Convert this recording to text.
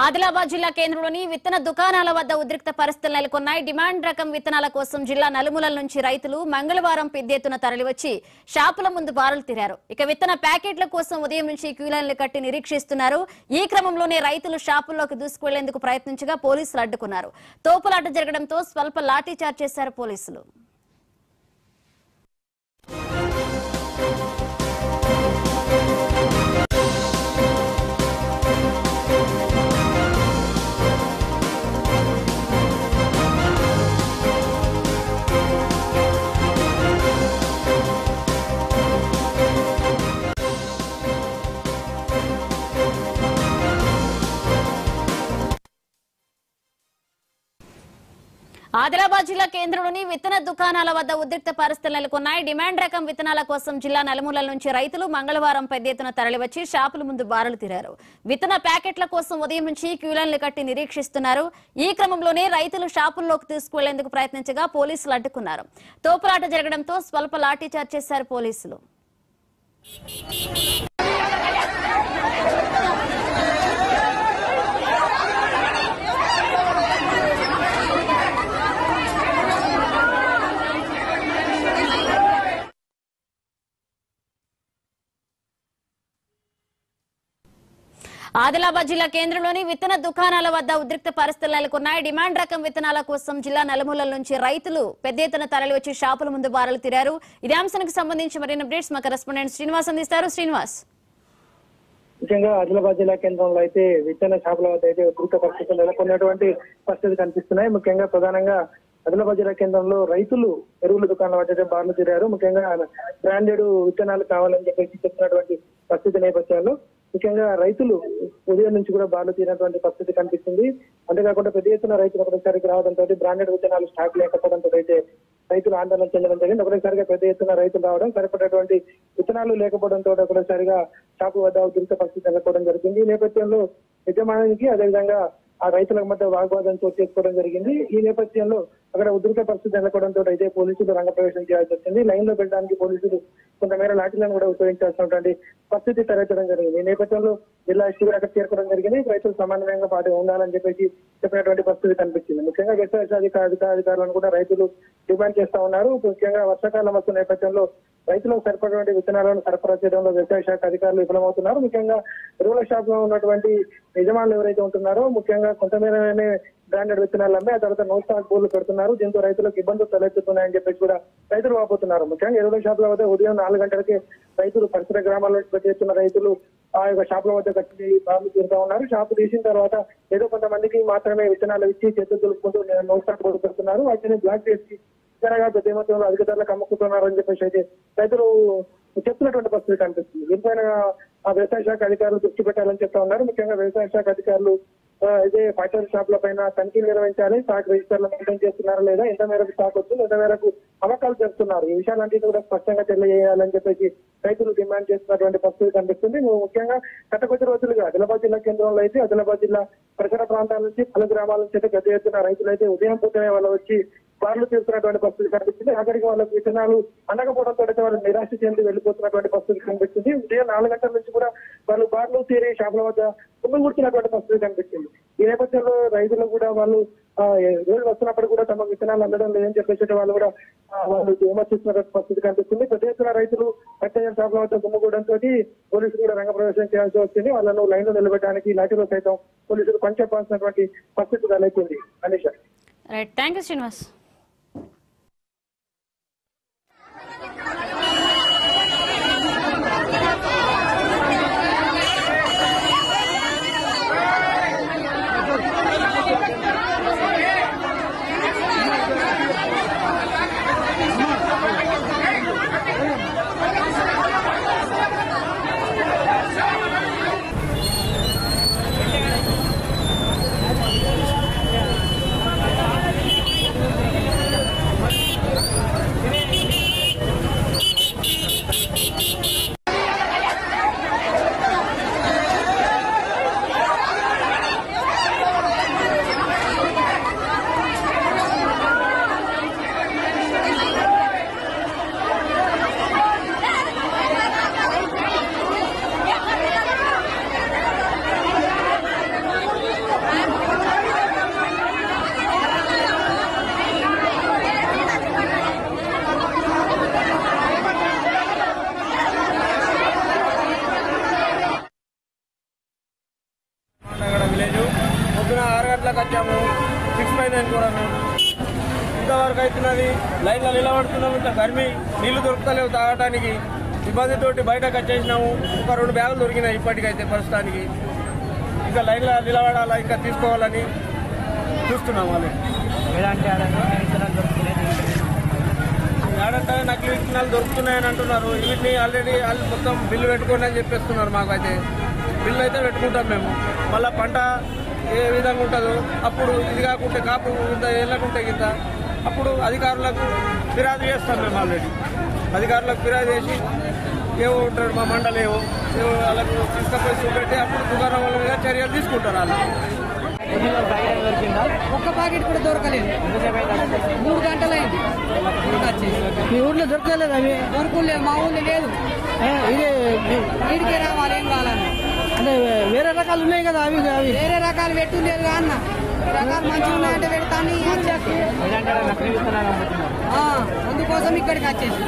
ఆదిలాబాద్ జిల్లా కేంద్రంలోని విత్తన దుకాణాల వద్ద ఉద్రిక్త పరిస్థితులు నెలకొన్నాయి. డిమాండ్ రకం విత్తనాల కోసం జిల్లా నలుమూలల నుంచి రైతులు మంగళవారం పెద్ద ఎత్తున తరలివచ్చి షాపుల ముందు బారులు తీరారు. ఇక విత్తన ప్యాకెట్ల కోసం ఉదయం నుంచి క్యూలైన్లు కట్టి నిరీక్షిస్తున్నారు. ఈ క్రమంలోనే రైతులు షాపుల్లోకి దూసుకువెళ్లేందుకు ప్రయత్నించగా పోలీసులు అడ్డుకున్నారు. తోపులాట జరగడంతో స్వల్ప లాఠీచార్జ్ చేశారు పోలీసులు. ఆదిలాబాద్ జిల్లా కేంద్రంలోని విత్తన దుకాణాల వద్ద ఉద్రిక్త పరిస్థితులు నెలకొన్నాయి. డిమాండ్ రకం విత్తనాల కోసం జిల్లా నలుమూలల నుంచి రైతులు మంగళవారం పెద్ద ఎత్తున తరలివచ్చి షాపుల ముందు బారులు తీరారు. విత్తన ప్యాకెట్ల కోసం ఉదయం నుంచి క్యూలైన్లు కట్టి నిరీక్షిస్తున్నారు. ఈ క్రమంలోనే రైతులు షాపుల్లోకి తీసుకువెళ్లేందుకు ప్రయత్నించగా పోలీసులు అడ్డుకున్నారు. తోపులాట జరగడంతో స్వల్ప లాఠీచార్జ్ చేశారు పోలీసులు. ఆదిలాబాద్ జిల్లా కేంద్రంలోని విత్తన దుకాణాల వద్ద ఉద్రిక్త పరిస్థితులు నెలకొన్నాయి. డిమాండ్ రకం విత్తనాల కోసం జిల్లా నలుమూలల నుంచి రైతులు పెద్ద ఎత్తున తరలివచ్చి షాపుల ముందు బారులు తీరారు. ఇదే అంశానికి సంబంధించి మరిన్ని అప్డేట్స్ మా కరెస్పాండెంట్ శ్రీనివాస్ అందిస్తారు. శ్రీనివాస్, ముఖ్యంగా ఆదిలాబాద్ జిల్లా కేంద్రంలో అయితే విత్తన షాపుల వద్ద అయితే ఉద్రిక్త పరిస్థితులు నెలకొన్నటువంటి పరిస్థితులు కనిపిస్తున్నాయి. ముఖ్యంగా ప్రధానంగా ఆదిలాబాద్ జిల్లా కేంద్రంలో రైతులు ఎరువుల దుకాణాల వద్ద బారులు తీరారు. ముఖ్యంగా బ్రాండెడ్ విత్తనాలు కావాలని చెప్పేసి చెప్తున్నటువంటి పరిస్థితి నేపథ్యంలో ముఖ్యంగా రైతులు ఉదయం నుంచి కూడా బారులు తీరినటువంటి పరిస్థితి కనిపిస్తుంది. అంతేకాకుండా పెద్ద ఎత్తున రైతులు ఒకసారికి రావడంతో బ్రాండెడ్ విత్తనాలు స్టాక్ లేకపోవడంతో అయితే రైతులు ఆందోళన చెందడం జరిగింది. ఒకసారిగా పెద్ద ఎత్తున రైతులు రావడం, సరిపడేటువంటి విత్తనాలు లేకపోవడంతో ఒకసారిగా షాపు వద్ద ఉద్రిక్త పరిస్థితి నెలకొవడం జరిగింది. ఈ నేపథ్యంలో యజమానికి అదేవిధంగా ఆ రైతుల మధ్య వాగ్వాదం చోటు చేసుకోవడం జరిగింది. ఈ నేపథ్యంలో అక్కడ ఉద్రిక్త పరిస్థితి నెలకొవడంతో అయితే పోలీసులు రంగప్రవేశం చేయాల్సి వచ్చింది. లైన్ లో పెట్టడానికి పోలీసులు కొంతమేర లాఠీలను కూడా ఉపయోగించాల్సినటువంటి పరిస్థితి తలెత్తడం జరిగింది. ఈ నేపథ్యంలో జిల్లా ఎస్పీ కూడా అక్కడ చేరుకోవడం జరిగింది. రైతులు సమన్వయంగా పాటు ఉండాలని చెప్పేసి చెప్పినటువంటి పరిస్థితి కనిపించింది. ముఖ్యంగా వ్యవసాయ అధికారులను కూడా రైతులు డిమాండ్ చేస్తా ఉన్నారు. ముఖ్యంగా వర్షాకాలం వస్తున్న నేపథ్యంలో రైతులకు సరిపడినటువంటి విత్తనాలను సరఫరా చేయడంలో వ్యవసాయ శాఖ అధికారులు విఫలమవుతున్నారు. ముఖ్యంగా ఎరువుల షాప్ లో ఉన్నటువంటి యజమానులు ఎవరైతే ఉంటున్నారో ముఖ్యంగా కొంతమేరనే బ్రాండెడ్ విత్తనాలు అమ్మే ఆ తర్వాత నో స్టాక్ బోర్లు పెడుతున్నారు. దీంతో రైతులకు ఇబ్బందులు తలెత్తుతున్నాయని చెప్పేసి కూడా రైతులు వాపోతున్నారు. ముఖ్యంగా ఎరువుల షాపుల వద్ద ఉదయం 4 గంటలకే రైతులు పరిసర గ్రామాల్లో పెట్టున్న రైతులు ఆ యొక్క షాపుల వద్ద కట్టి బారులు తీరుతా ఉన్నారు. షాపు తీసిన తర్వాత ఏదో కొంతమందికి మాత్రమే విత్తనాలు ఇచ్చి చేతులు దులుపుకుంటూ నో స్టాక్ బోర్డు పెడుతున్నారు. వాటిని బ్లాక్ చేసి ఇతరగా పెద్ద మొత్తంలో అధిక ధరలకు అమ్ముకుంటున్నారని చెప్పేసి అయితే రైతులు చెప్తున్నటువంటి పరిస్థితి కనిపిస్తుంది. దీనిపైన ఆ వ్యవసాయ శాఖ అధికారులు దృష్టి పెట్టాలని చెప్తా ఉన్నారు. ముఖ్యంగా వ్యవసాయ శాఖ అధికారులు ఇదే ఫ్యాక్టరీ షాపుల పైన తనిఖీలు నిర్వహించాలి. స్టాక్ రిజిస్టర్లు మెయింటైన్ చేస్తున్నారా లేదా, ఎంత మేరకు స్టాక్ వస్తుంది, ఎంత మేరకు అమ్మకాలు చేస్తున్నారు, ఈ విషయాలన్నింటినీ కూడా స్పష్టంగా తెలియజేయాలని చెప్పేసి రైతులు డిమాండ్ చేస్తున్నటువంటి పరిస్థితి కనిపిస్తుంది. ముఖ్యంగా గత కొద్ది రోజులుగా ఆదిలాబాద్ జిల్లా కేంద్రంలో అయితే ఆదిలాబాద్ జిల్లా పరిసర ప్రాంతాల నుంచి పలు గ్రామాల నుంచి అయితే పెద్ద ఎత్తున రైతులు అయితే ఉదయం పూటనే వాళ్ళు వచ్చి బారులు తీరుతున్నటువంటి పరిస్థితి కనిపిస్తుంది. ఆఖరికి వాళ్ళకి విత్తనాలు అందకపోవడంతో అయితే వాళ్ళు నిరాశ చెంది వెళ్లిపోతున్నటువంటి పరిస్థితి కనిపిస్తుంది. ఉదయం 4 గంటల నుంచి కూడా వాళ్ళు బారులు తీరి షాపుల వద్ద కుమ్మగుర్తున్నటువంటి పరిస్థితి కనిపిస్తుంది. ఈ నేపథ్యంలో రైతులు కూడా వాళ్ళు రోజు వస్తున్నప్పుడు కూడా తమ విత్తనాలు అందడం లేదని చెప్పేసి వాళ్ళు కూడా వాళ్ళు విమర్శిస్తున్నటువంటి పరిస్థితి కనిపిస్తుంది. పెద్ద ఎత్తున రైతులు పట్టణ షాపుల వద్ద గుమ్మగూడంతో పోలీసులు కూడా రంగప్రవేశం చేయాల్సి వచ్చింది. వాళ్ళను లైన్ లో నిలబెట్టడానికి లాఠీలో సైతం పోలీసులు పనిచేయాల్సినటువంటి పరిస్థితి తలెత్తింది. Anisha, thank you Srinivas. ఇంతవరకు అవుతున్నది. లైన్లో నిలబడుతున్నాము, ఇంకా గర్మి నీళ్లు దొరుకుతలేవు తాగడానికి. ఇబ్బందితోటి బయటకు వచ్చేసినాము. ఒక 2 బ్యాగులు దొరికినాయి ఇప్పటికైతే ప్రస్తుతానికి. ఇంకా లైన్లో నిలబడాలా, ఇంకా తీసుకోవాలని చూస్తున్నాం. వాళ్ళు ఏడంటే నకిలీ విత్తనాలు దొరుకుతున్నాయని అంటున్నారు. వీటిని ఆల్రెడీ వాళ్ళు మొత్తం బిల్లు పెట్టుకోండి అని చెప్పేస్తున్నారు. మాకైతే బిల్లు అయితే పెట్టుకుంటాం మేము. మళ్ళీ పంట ఏ విధంగా ఉంటుందో అప్పుడు ఇది కాకుంటే కాపు ఇంత వెళ్ళకుంటే కింద అప్పుడు అధికారులకు ఫిర్యాదు చేస్తాం మేము. ఆల్రెడీ అధికారులకు ఫిర్యాదు చేసి ఏవో ఉంటారు మా మండలేవో వాళ్ళకు తీసుకపోయి చూపెట్టి అప్పుడు దుకాణం వాళ్ళ మీద చర్యలు తీసుకుంటారు. వాళ్ళు ఒక్క ప్యాకెట్ కూడా దొరకలేదు. 3 గంటలైంది. మీ ఊర్లో దొరకలేదు అవి? దొరకలేదు, మా ఊళ్ళో లేదు. ఇదే వీడికే రావాలి, ఏం కావాలని. అంటే వేరే రకాలు ఉన్నాయి కదా అవి అవి వేరే రకాలు పెట్టు లేదు అన్న. రకాలు మంచిగా ఉన్నాయంటే పెడతాను. అందుకోసం ఇక్కడికి వచ్చేసి